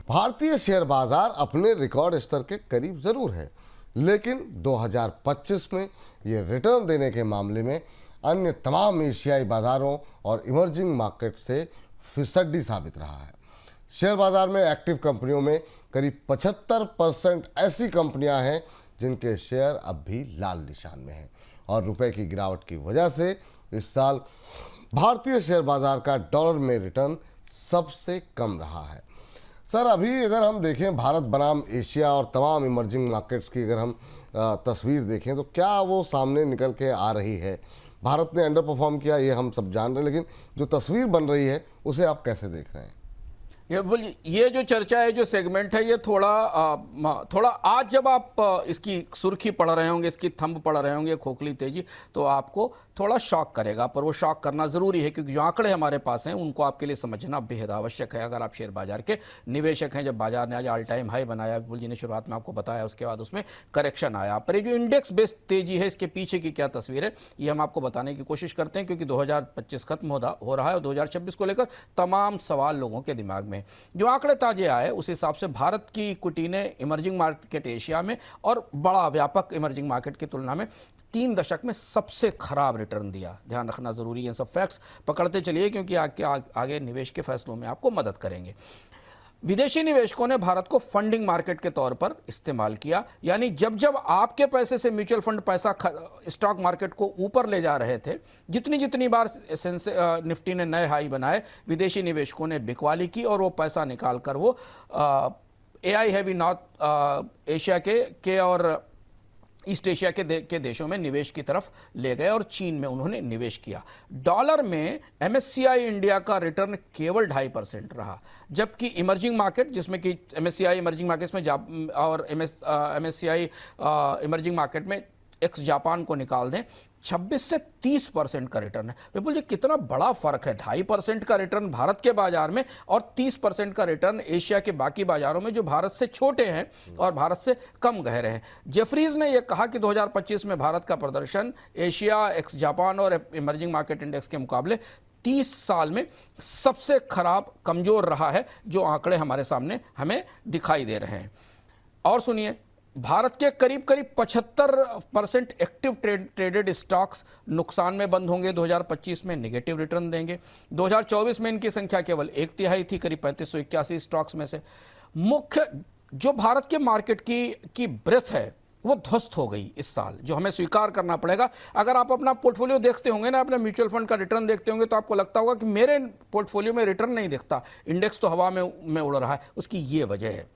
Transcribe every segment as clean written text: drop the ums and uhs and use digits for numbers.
भारतीय शेयर बाजार अपने रिकॉर्ड स्तर के करीब जरूर है, लेकिन 2025 में ये रिटर्न देने के मामले में अन्य तमाम एशियाई बाजारों और इमर्जिंग मार्केट से फिसड्डी साबित रहा है। शेयर बाजार में एक्टिव कंपनियों में करीब 75% ऐसी कंपनियां हैं जिनके शेयर अब भी लाल निशान में हैं और रुपए की गिरावट की वजह से इस साल भारतीय शेयर बाजार का डॉलर में रिटर्न सबसे कम रहा है। सर, अभी अगर हम देखें भारत बनाम एशिया और तमाम इमर्जिंग मार्केट्स की अगर हम तस्वीर देखें तो क्या वो सामने निकल के आ रही है? भारत ने अंडर परफॉर्म किया, ये हम सब जान रहे हैं, लेकिन जो तस्वीर बन रही है उसे आप कैसे देख रहे हैं? ये जो चर्चा है, जो सेगमेंट है, ये थोड़ा आज जब आप इसकी सुर्खी पढ़ रहे होंगे, इसकी थंब पढ़ रहे होंगे, खोखली तेजी, तो आपको थोड़ा शॉक करेगा। पर वो शॉक करना ज़रूरी है क्योंकि जो आंकड़े हमारे पास हैं उनको आपके लिए समझना बेहद आवश्यक है अगर आप शेयर बाजार के निवेशक हैं। जब बाजार ने आज ऑल टाइम हाई बनाया, विपुल जी ने शुरुआत में आपको बताया, उसके बाद उसमें करेक्शन आया। पर ये जो इंडेक्स बेस्ड तेजी है, इसके पीछे की क्या तस्वीर है, ये हम आपको बताने की कोशिश करते हैं क्योंकि 2025 खत्म हो रहा है और 2026 को लेकर तमाम सवाल लोगों के दिमाग में। जो आंकड़े ताजे आए उस हिसाब से भारत की इक्विटी ने इमर्जिंग मार्केट एशिया में और बड़ा व्यापक इमर्जिंग मार्केट की तुलना में 3 दशक में सबसे खराब रिटर्न दिया। ध्यान रखना जरूरी है, सब फैक्ट्स पकड़ते चलिए क्योंकि आगे निवेश के फैसलों में आपको मदद करेंगे। विदेशी निवेशकों ने भारत को फंडिंग मार्केट के तौर पर इस्तेमाल किया, यानी जब जब आपके पैसे से म्यूचुअल फंड पैसा स्टॉक मार्केट को ऊपर ले जा रहे थे, जितनी बार निफ्टी ने नए हाई बनाए, विदेशी निवेशकों ने बिकवाली की और वो पैसा निकाल कर वो एआई हैवी नॉर्थ एशिया के और ईस्ट एशिया के देशों में निवेश की तरफ ले गए और चीन में उन्होंने निवेश किया। डॉलर में एमएससीआई इंडिया का रिटर्न केवल 2.5% रहा, जबकि इमर्जिंग मार्केट, जिसमें कि एमएससीआई इमर्जिंग मार्केट्स में और एमएससीआई इमर्जिंग मार्केट में एक्स जापान को निकाल दें, 26 से 30% का रिटर्न है। विपुल जी, कितना बड़ा फर्क है। 2.5% का रिटर्न भारत के बाजार में और 30% का रिटर्न एशिया के बाकी बाजारों में जो भारत से छोटे हैं और भारत से कम गहरे हैं। जेफरीज ने यह कहा कि 2025 में भारत का प्रदर्शन एशिया, एक्स जापान और इमर्जिंग मार्केट इंडेक्स के मुकाबले 30 साल में सबसे खराब, कमजोर रहा है, जो आंकड़े हमारे सामने हमें दिखाई दे रहे हैं। और सुनिए, भारत के करीब 75% एक्टिव ट्रेडेड स्टॉक्स नुकसान में बंद होंगे, 2025 में नेगेटिव रिटर्न देंगे। 2024 में इनकी संख्या केवल 1/3 थी, करीब 3581 स्टॉक्स में से। मुख्य जो भारत के मार्केट की ब्रेथ है वो ध्वस्त हो गई इस साल, जो हमें स्वीकार करना पड़ेगा। अगर आप अपना पोर्टफोलियो देखते होंगे ना, अपने म्यूचुअल फंड का रिटर्न देखते होंगे, तो आपको लगता होगा कि मेरे पोर्टफोलियो में रिटर्न नहीं दिखता, इंडेक्स तो हवा में उड़ रहा है। उसकी ये वजह है,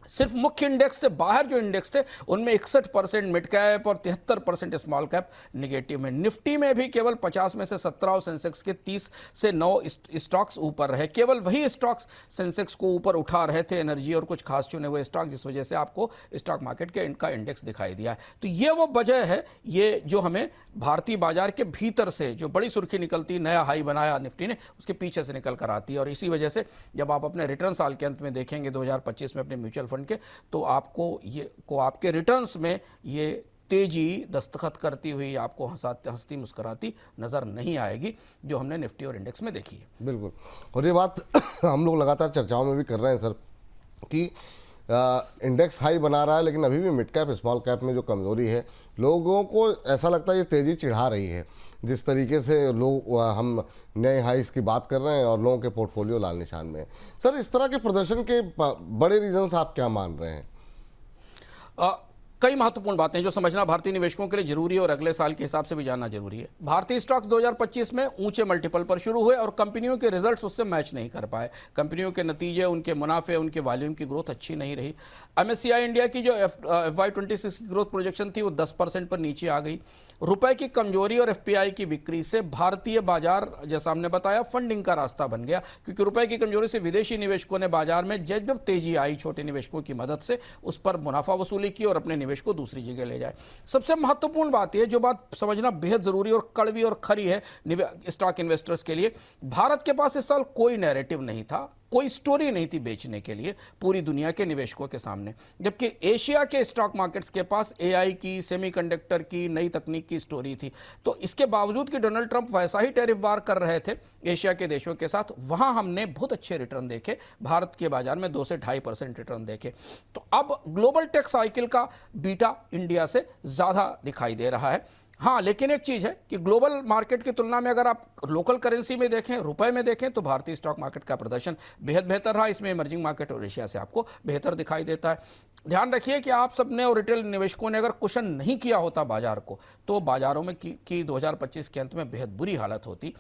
सिर्फ मुख्य इंडेक्स से बाहर जो इंडेक्स थे उनमें 61% मिड कैप और 73% स्मॉल कैप निगेटिव में। निफ्टी में भी केवल 50 में से 17 और सेंसेक्स के 30 से 9 स्टॉक्स ऊपर रहे। केवल वही स्टॉक्स सेंसेक्स को ऊपर उठा रहे थे, एनर्जी और कुछ खास चुने हुए स्टॉक, जिस वजह से आपको स्टॉक मार्केट के इनका इंडेक्स दिखाई दिया है। तो ये वो वजह है, ये जो हमें भारतीय बाजार के भीतर से जो बड़ी सुर्खी निकलती, नया हाई बनाया निफ्टी ने, उसके पीछे से निकल कर आती है। और इसी वजह से जब आप अपने रिटर्न साल के अंत में देखेंगे 2025 में अपने म्यूचुअल फंड के, तो आपको आपके रिटर्न्स में ये तेजी दस्तखत करती हुई आपको हंसती मुस्कुराती नजर नहीं आएगी, जो हमने निफ्टी और इंडेक्स में देखी है। बिल्कुल, और ये बात हम लोग लगातार चर्चाओं में भी कर रहे हैं सर कि इंडेक्स हाई बना रहा है, लेकिन अभी भी मिड कैप स्मॉल कैप में जो कमजोरी है, लोगों को ऐसा लगता है ये तेजी चिढ़ा रही है। जिस तरीके से लोग हम नए हाइस की बात कर रहे हैं और लोगों के पोर्टफोलियो लाल निशान में है। सर, इस तरह के प्रदर्शन के बड़े रीजंस आप क्या मान रहे हैं? कई महत्वपूर्ण बातें जो समझना भारतीय निवेशकों के लिए जरूरी है और अगले साल के हिसाब से भी जानना जरूरी है। भारतीय स्टॉक्स 2025 में ऊंचे मल्टीपल पर शुरू हुए और कंपनियों के रिजल्ट्स उससे मैच नहीं कर पाए। कंपनियों के नतीजे, उनके मुनाफे, उनके वॉल्यूम की ग्रोथ अच्छी नहीं रही। एमएससीआई इंडिया की जो FY26 की ग्रोथ प्रोजेक्शन थी वो 10% पर नीचे आ गई। रुपए की कमजोरी और एफपीआई की बिक्री से भारतीय बाजार, जैसा हमने बताया, फंडिंग का रास्ता बन गया, क्योंकि रुपए की कमजोरी से विदेशी निवेशकों ने बाजार में जब तेजी आई, छोटे निवेशकों की मदद से उस पर मुनाफा वसूली की और अपने निवेश को दूसरी जगह ले जाए। सबसे महत्वपूर्ण बात यह, जो बात समझना बेहद जरूरी और कड़वी और खरी है स्टॉक इन्वेस्टर्स के लिए, भारत के पास इस साल कोई नैरेटिव नहीं था कोई स्टोरी नहीं थी बेचने के लिए पूरी दुनिया के निवेशकों के सामने। जबकि एशिया के स्टॉक मार्केट्स के पास एआई की, सेमीकंडक्टर की, नई तकनीक की स्टोरी थी। तो इसके बावजूद कि डोनाल्ड ट्रंप वैसा ही टैरिफ वार कर रहे थे एशिया के देशों के साथ, वहां हमने बहुत अच्छे रिटर्न देखे, भारत के बाजार में 2 से 2.5% रिटर्न देखे। तो अब ग्लोबल टेक साइकिल का बीटा इंडिया से ज्यादा दिखाई दे रहा है। हाँ, लेकिन एक चीज है कि ग्लोबल मार्केट की तुलना में अगर आप लोकल करेंसी में देखें, रुपए में देखें, तो भारतीय स्टॉक मार्केट का प्रदर्शन बेहद बेहतर रहा। इसमें इमर्जिंग मार्केट और एशिया से आपको बेहतर दिखाई देता है। ध्यान रखिए कि आप सबने और रिटेल निवेशकों ने अगर कुशन नहीं किया होता बाजार को, तो बाजारों में की 2025 के अंत में बेहद बुरी हालत होती।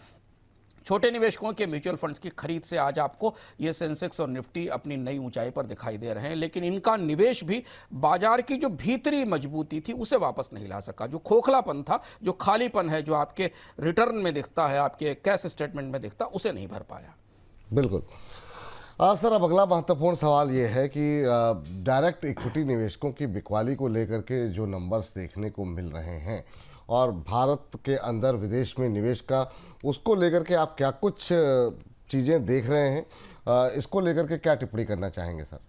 छोटे निवेशकों के म्यूचुअल फंड्स की खरीद से आज आपको ये सेंसेक्स और निफ्टी अपनी नई ऊंचाई पर दिखाई दे रहे हैं, लेकिन इनका निवेश भी बाजार की जो भीतरी मजबूती थी उसे वापस नहीं ला सका। जो खोखलापन था, जो खालीपन है, जो आपके रिटर्न में दिखता है, आपके कैश स्टेटमेंट में दिखता, उसे नहीं भर पाया। बिल्कुल। सर, अब अगला महत्वपूर्ण सवाल ये है कि डायरेक्ट इक्विटी निवेशकों की बिकवाली को लेकर के जो नंबर्स देखने को मिल रहे हैं और भारत के अंदर विदेश में निवेश का, उसको लेकर के आप क्या कुछ चीज़ें देख रहे हैं? इसको लेकर के क्या टिप्पणी करना चाहेंगे सर?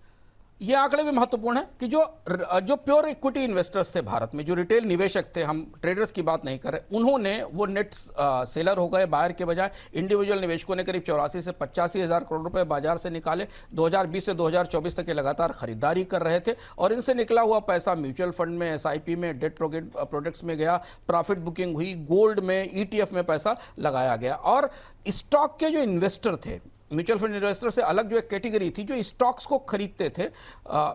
ये आंकड़े भी महत्वपूर्ण है कि जो प्योर इक्विटी इन्वेस्टर्स थे भारत में, जो रिटेल निवेशक थे, हम ट्रेडर्स की बात नहीं कर रहे, उन्होंने वो नेट सेलर हो गए बायर के बजाय। इंडिविजुअल निवेशकों ने करीब 84 से 85 हज़ार करोड़ रुपए बाजार से निकाले। 2020 से 2024 तक ये लगातार खरीदारी कर रहे थे और इनसे निकला हुआ पैसा म्यूचुअल फंड में, एसआईपी में, डेट प्रोडक्ट्स में गया, प्रॉफिट बुकिंग हुई, गोल्ड में, ईटीएफ में पैसा लगाया गया। और स्टॉक के जो इन्वेस्टर थे, म्यूचुअल फंड इन्वेस्टर से अलग जो एक कैटेगरी थी, जो स्टॉक्स को खरीदते थे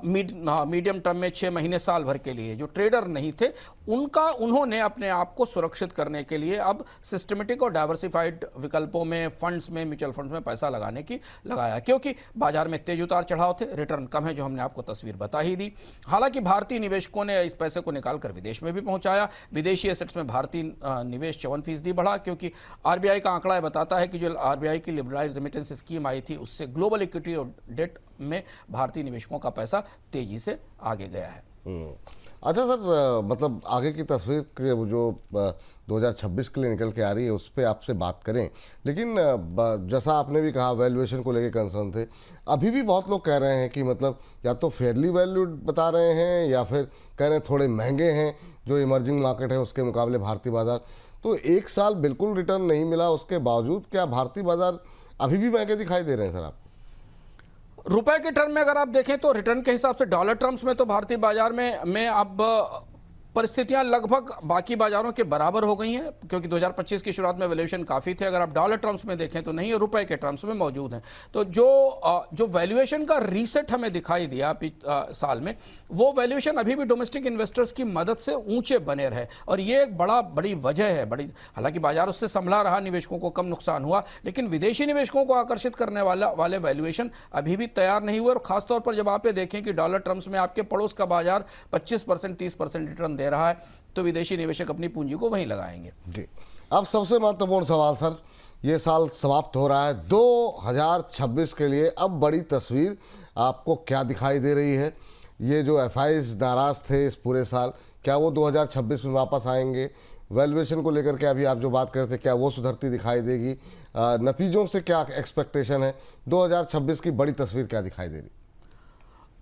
मीडियम टर्म में 6 महीने साल भर के लिए, जो ट्रेडर नहीं थे, उन्होंने अपने आप को सुरक्षित करने के लिए अब सिस्टमेटिक और डाइवर्सिफाइड विकल्पों में, फंड्स में, म्यूचुअल फंड्स में पैसा लगाया, क्योंकि बाजार में तेज उतार चढ़ाव थे, रिटर्न कम है, जो हमने आपको तस्वीर बता ही दी। हालांकि भारतीय निवेशकों ने इस पैसे को निकालकर विदेश में भी पहुंचाया। विदेशी एसेट्स में भारतीय निवेश 54% बढ़ा, क्योंकि आरबीआई का आंकड़ा बताता है कि जो आरबीआई की लिबरलाइज्ड रेमिटेंस स्कीम आई थी, उससे ग्लोबल इक्विटी और डेट में भारतीय निवेशकों का पैसा तेजी से आगे गया है। अच्छा सर, मतलब आगे की तस्वीर के जो 2026 के लिए निकल के आ रही है, उस पर आपसे बात करें। लेकिन जैसा आपने भी कहा, वैल्यूएशन को लेके कंसर्न थे। अभी भी बहुत लोग कह रहे हैं कि मतलब या तो फेयरली वैल्यूड बता रहे हैं या फिर कह रहे हैं थोड़े महंगे हैं जो इमर्जिंग मार्केट है उसके मुकाबले भारतीय बाजार। तो 1 साल बिल्कुल रिटर्न नहीं मिला, उसके बावजूद क्या भारतीय बाजार अभी भी महंगे दिखाई दे रहे हैं सर आप? रुपए के टर्म में अगर आप देखें तो रिटर्न के हिसाब से डॉलर टर्म्स में तो भारतीय बाजार में अब परिस्थितियां लगभग बाकी बाजारों के बराबर हो गई हैं, क्योंकि 2025 की शुरुआत में वैल्यूएशन काफ़ी थे। अगर आप डॉलर टर्म्स में देखें तो नहीं है, रुपए के टर्म्स में मौजूद हैं। तो जो वैल्यूएशन का रीसेट हमें दिखाई दिया साल में, वो वैल्यूएशन अभी भी डोमेस्टिक इन्वेस्टर्स की मदद से ऊंचे बने रहे, और ये एक बड़ी वजह है। हालांकि बाजार उससे संभला रहा, निवेशकों को कम नुकसान हुआ, लेकिन विदेशी निवेशकों को आकर्षित करने वाले वैल्यूएशन अभी भी तैयार नहीं हुए। और खासतौर पर जब आप ये देखें कि डॉलर टर्म्स में आपके पड़ोस का बाजार 25%, 30% रिटर्न दे रहा है, तो विदेशी निवेशक अपनी पूंजी को वहीं लगाएंगे। जी, अब सबसे महत्वपूर्ण सवाल सर, ये साल समाप्त हो रहा है 2026 के लिए, अब बड़ी तस्वीर आपको क्या दिखाई दे रही है? ये जो एफआईज नाराज थे इस पूरे साल, क्या वो 2026 में वापस आएंगे? वैल्यूएशन को लेकर के अभी आप जो बात कर रहे थे, क्या वो सुधरती दिखाई देगी? नतीजों से क्या एक्सपेक्टेशन है? 2026 की बड़ी तस्वीर क्या दिखाई दे रही?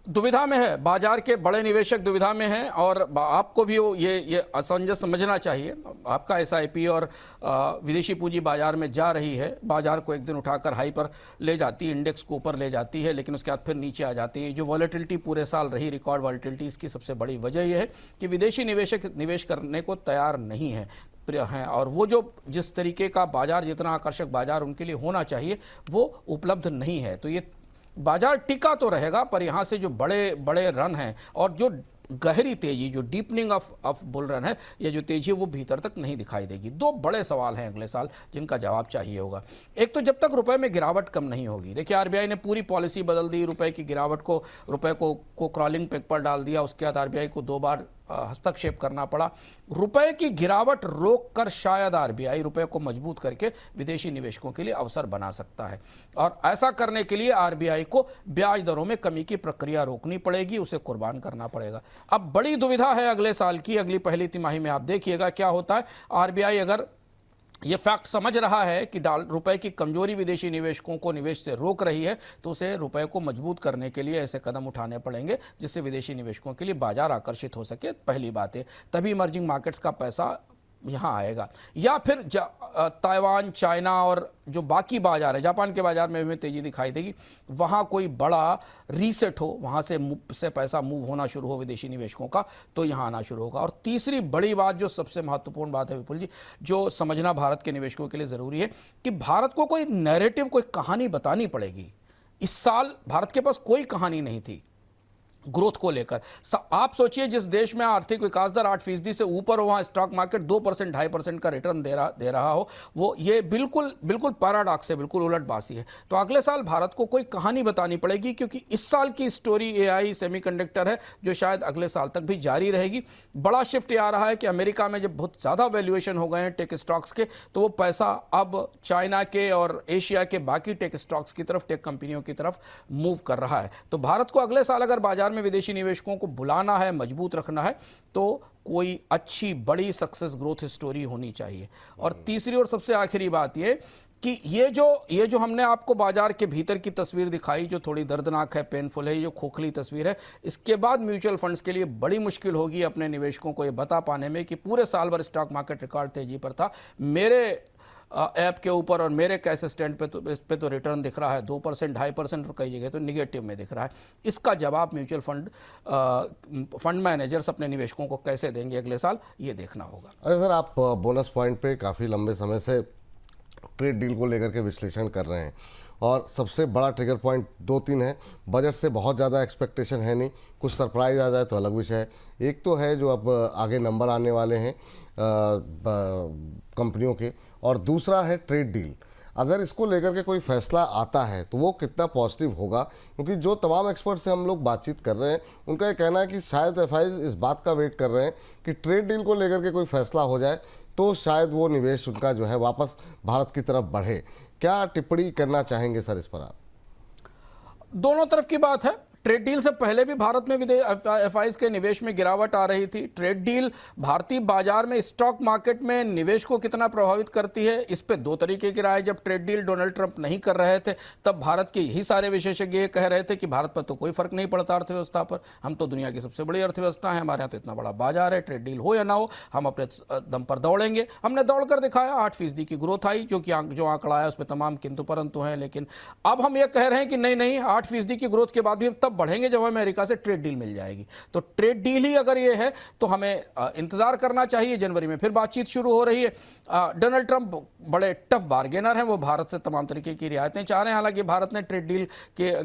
दुविधा में है, बाजार के बड़े निवेशक दुविधा में हैं, और आपको भी ये असमंजस समझना चाहिए। आपका एसआईपी और विदेशी पूंजी बाजार में जा रही है, बाजार को एक दिन उठाकर हाई पर ले जाती है, इंडेक्स को ऊपर ले जाती है, लेकिन उसके बाद फिर नीचे आ जाती है। जो वॉलेटिलिटी पूरे साल रही, रिकॉर्ड वॉलेटिलिटी, इसकी सबसे बड़ी वजह यह है कि विदेशी निवेशक निवेश करने को तैयार नहीं है हैं, और वो जो जिस तरीके का बाजार, जितना आकर्षक बाजार उनके लिए होना चाहिए, वो उपलब्ध नहीं है। तो ये बाजार टिका तो रहेगा, पर यहाँ से जो बड़े बड़े रन हैं और जो गहरी तेजी, जो डीपनिंग ऑफ बुल रन है, ये जो तेजी है वो भीतर तक नहीं दिखाई देगी। 2 बड़े सवाल हैं अगले साल जिनका जवाब चाहिए होगा। एक तो जब तक रुपए में गिरावट कम नहीं होगी, देखिए आरबीआई ने पूरी पॉलिसी बदल दी, रुपए की गिरावट को, रुपए को क्रॉलिंग पेग पर डाल दिया। उसके बाद आरबीआई को 2 बार हस्तक्षेप करना पड़ा। रुपए की गिरावट रोककर शायद आरबीआई रुपए को मजबूत करके विदेशी निवेशकों के लिए अवसर बना सकता है, और ऐसा करने के लिए आरबीआई को ब्याज दरों में कमी की प्रक्रिया रोकनी पड़ेगी, उसे कुर्बान करना पड़ेगा। अब बड़ी दुविधा है अगले साल की, अगली पहली तिमाही में आप देखिएगा क्या होता है। आरबीआई अगर ये फैक्ट समझ रहा है कि रुपए की कमजोरी विदेशी निवेशकों को निवेश से रोक रही है, तो उसे रुपए को मजबूत करने के लिए ऐसे कदम उठाने पड़ेंगे जिससे विदेशी निवेशकों के लिए बाजार आकर्षित हो सके। पहली बात है, तभी इमर्जिंग मार्केट्स का पैसा यहाँ आएगा। या फिर ताइवान, चाइना और जो बाकी बाजार है, जापान के बाजार में भी तेजी दिखाई देगी, वहाँ कोई बड़ा रीसेट हो, वहाँ से पैसा मूव होना शुरू हो विदेशी निवेशकों का, तो यहाँ आना शुरू होगा। और तीसरी बड़ी बात, जो सबसे महत्वपूर्ण बात है विपुल जी, जो समझना भारत के निवेशकों के लिए ज़रूरी है, कि भारत को कोई नैरेटिव, कोई कहानी बतानी पड़ेगी। इस साल भारत के पास कोई कहानी नहीं थी ग्रोथ को लेकर। आप सोचिए, जिस देश में आर्थिक विकास दर 8% से ऊपर हो, वहाँ स्टॉक मार्केट 2%, 2.5% का रिटर्न दे रहा हो, वो ये बिल्कुल पैराडॉक्स है, बिल्कुल उलटबासी है। तो अगले साल भारत को कोई कहानी बतानी पड़ेगी, क्योंकि इस साल की स्टोरी AI सेमीकंडक्टर है, जो शायद अगले साल तक भी जारी रहेगी। बड़ा शिफ्ट आ रहा है कि अमेरिका में जब बहुत ज़्यादा वैल्यूएशन हो गए हैं टेक स्टॉक्स के, तो वो पैसा अब चाइना के और एशिया के बाकी टेक स्टॉक्स की तरफ, टेक कंपनियों की तरफ मूव कर रहा है। तो भारत को अगले साल अगर बाजार में विदेशी निवेशकों को बुलाना है, मजबूत रखना है, तो कोई अच्छी बड़ी सक्सेस ग्रोथ स्टोरी होनी चाहिए। और तीसरी और सबसे आखिरी बात ये कि ये जो हमने आपको बाजार के भीतर की तस्वीर दिखाई, जो थोड़ी दर्दनाक है, पेनफुल है, ये जो खोखली तस्वीर है, इसके बाद म्यूचुअल फंड्स के लिए बड़ी मुश्किल होगी अपने निवेशकों को ये बता पाने में कि पूरे साल भर स्टॉक मार्केट रिकॉर्ड तेजी पर था। मेरे ऐप के ऊपर और मेरे कैश स्टैंड पे तो इस पे तो रिटर्न दिख रहा है 2%, 2.5%, और कई जगह तो निगेटिव में दिख रहा है। इसका जवाब म्यूचुअल फंड मैनेजर्स अपने निवेशकों को कैसे देंगे अगले साल, ये देखना होगा। अरे सर, आप बोनस पॉइंट पे काफ़ी लंबे समय से ट्रेड डील को लेकर के विश्लेषण कर रहे हैं, और सबसे बड़ा ट्रिगर पॉइंट 2-3 है। बजट से बहुत ज़्यादा एक्सपेक्टेशन है नहीं, कुछ सरप्राइज आ जाए तो अलग विषय है। एक तो है जो अब आगे नंबर आने वाले हैं कंपनियों के, और दूसरा है ट्रेड डील। अगर इसको लेकर के कोई फैसला आता है तो वो कितना पॉजिटिव होगा, क्योंकि जो तमाम एक्सपर्ट से हम लोग बातचीत कर रहे हैं, उनका ये कहना है कि शायद FIs इस बात का वेट कर रहे हैं कि ट्रेड डील को लेकर के कोई फैसला हो जाए तो शायद वो निवेश उनका जो है वापस भारत की तरफ बढ़े। क्या टिप्पणी करना चाहेंगे सर इस पर आप? दोनों तरफ की बात है। ट्रेड डील से पहले भी भारत में FIs के निवेश में गिरावट आ रही थी। ट्रेड डील भारतीय बाजार में स्टॉक मार्केट में निवेश को कितना प्रभावित करती है, इस पे दो तरीके की राय। जब ट्रेड डील डोनाल्ड ट्रंप नहीं कर रहे थे, तब भारत के यही सारे विशेषज्ञ ये कह रहे थे कि भारत पर तो कोई फर्क नहीं पड़ता अर्थव्यवस्था पर, हम तो दुनिया की सबसे बड़ी अर्थव्यवस्था है, हमारे यहाँ तो इतना बड़ा बाजार है, ट्रेड डील हो या ना हो हम अपने दम पर दौड़ेंगे। हमने दौड़ कर दिखाया, 8% की ग्रोथ आई, जो आंकड़ा आया उस पर तमाम किंतु परंतु हैं। लेकिन अब हम ये कह रहे हैं कि नहीं, 8% की ग्रोथ के बाद भी हम तब बढ़ेंगे जब हमें अमेरिका से ट्रेड डील मिल जाएगी। तो ट्रेड डील ही अगर ये है तो हमें इंतजार करना चाहिए। जनवरी में फिर बातचीत शुरू हो रही है। डोनाल्ड ट्रंप बड़े टफ बार्गेनर हैं, वो भारत से तमाम तरीके की रियायतें चाह रहे हैं। हालांकि भारत ने ट्रेड डील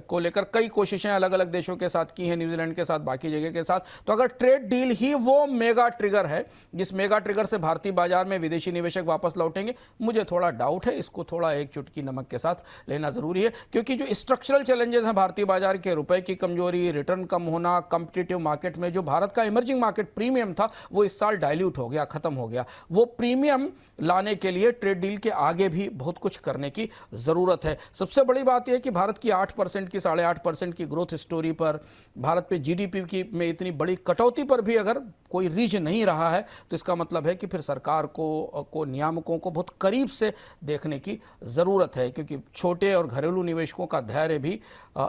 को लेकर कई कोशिशें अलग अलग देशों के साथ की हैं, न्यूजीलैंड के साथ, बाकी जगह के साथ। तो अगर ट्रेड डील ही वो मेगा ट्रिगर है जिस मेगा ट्रिगर से भारतीय बाजार में विदेशी निवेशक वापस लौटेंगे, मुझे थोड़ा डाउट है। इसको थोड़ा एक चुटकी नमक के साथ लेना जरूरी है, क्योंकि जो स्ट्रक्चरल चैलेंजेस हैं भारतीय बाजार के, रुपए की कमजोरी, रिटर्न कम होना, कॉम्पिटिटिव मार्केट में जो भारत का इमर्जिंग मार्केट प्रीमियम था वो इस साल डाइल्यूट हो गया, खत्म हो गया। वो प्रीमियम लाने के लिए ट्रेड डील के आगे भी बहुत कुछ करने की जरूरत है। सबसे बड़ी बात यह कि भारत की 8% की 8.5% की ग्रोथ स्टोरी पर, भारत पे GDP की में इतनी बड़ी कटौती पर भी अगर कोई रीच नहीं रहा है, तो इसका मतलब है कि फिर सरकार को नियामकों को बहुत करीब से देखने की जरूरत है, क्योंकि छोटे और घरेलू निवेशकों का धैर्य भी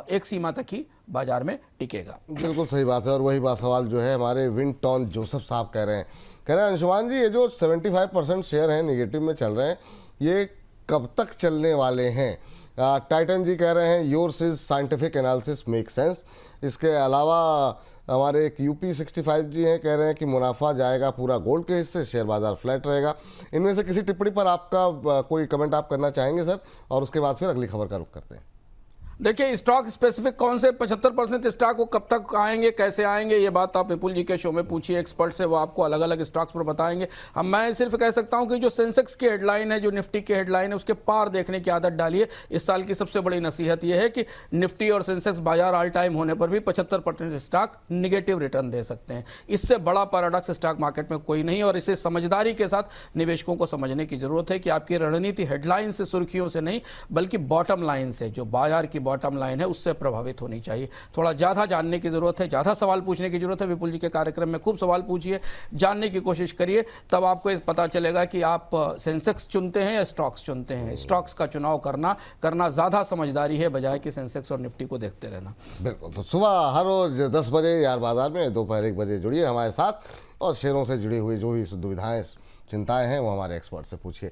एक सीमा तक ही बाजार में टिकेगा। बिल्कुल सही बात है। और वही बात सवाल जो है हमारे विंटॉन जोसेफ साहब कह रहे हैं अंशुमान जी, ये जो 75% शेयर हैं निगेटिव में चल रहे हैं, ये कब तक चलने वाले हैं? टाइटन जी कह रहे हैं yours is scientific analysis make sense. इसके अलावा हमारे एक UP65 जी हैं, कह रहे हैं कि मुनाफा जाएगा पूरा गोल्ड के हिस्से, शेयर बाजार फ्लैट रहेगा। इनमें से किसी टिप्पणी पर आपका कोई कमेंट आप करना चाहेंगे सर, और उसके बाद फिर अगली खबर का रुख करते हैं। देखिए, स्टॉक स्पेसिफिक कौन से 75% स्टॉक वो कब तक आएंगे, कैसे आएंगे, ये बात आप विपुल जी के शो में पूछिए एक्सपर्ट से, वो आपको अलग अलग स्टॉक्स पर बताएंगे। मैं सिर्फ कह सकता हूं कि जो सेंसेक्स की हेडलाइन है, जो निफ्टी की हेडलाइन है, उसके पार देखने की आदत डालिए। इस साल की सबसे बड़ी नसीहत यह है कि निफ्टी और सेंसेक्स बाजार ऑल टाइम होने पर भी 75% स्टॉक निगेटिव रिटर्न दे सकते हैं। इससे बड़ा पैराडॉक्स स्टॉक मार्केट में कोई नहीं, और इसे समझदारी के साथ निवेशकों को समझने की जरूरत है कि आपकी रणनीति हेडलाइन से, सुर्खियों से नहीं, बल्कि बॉटम लाइन से, जो बाजार की बॉटम लाइन है उससे प्रभावित होनी चाहिए। थोड़ा ज़्यादा जानने की ज़रूरत है, ज़्यादा सवाल पूछने की ज़रूरत है। विपुल जी के कार्यक्रम में खूब सवाल पूछिए, जानने की कोशिश करिए, तब आपको पता चलेगा कि आप सेंसेक्स चुनते हैं या स्टॉक्स चुनते हैं। स्टॉक्स का चुनाव करना ज़्यादा समझदारी है, बजाय कि सेंसेक्स और निफ्टी को देखते रहना। बिल्कुल। तो सुबह हर रोज 10 बजे यार बाजार में, दोपहर 1 बजे जुड़िए हमारे साथ और शेयरों से जुड़ी हुई जो भी दुविधाएं चिंताएं हैं वो हमारे एक्सपर्ट से पूछिए।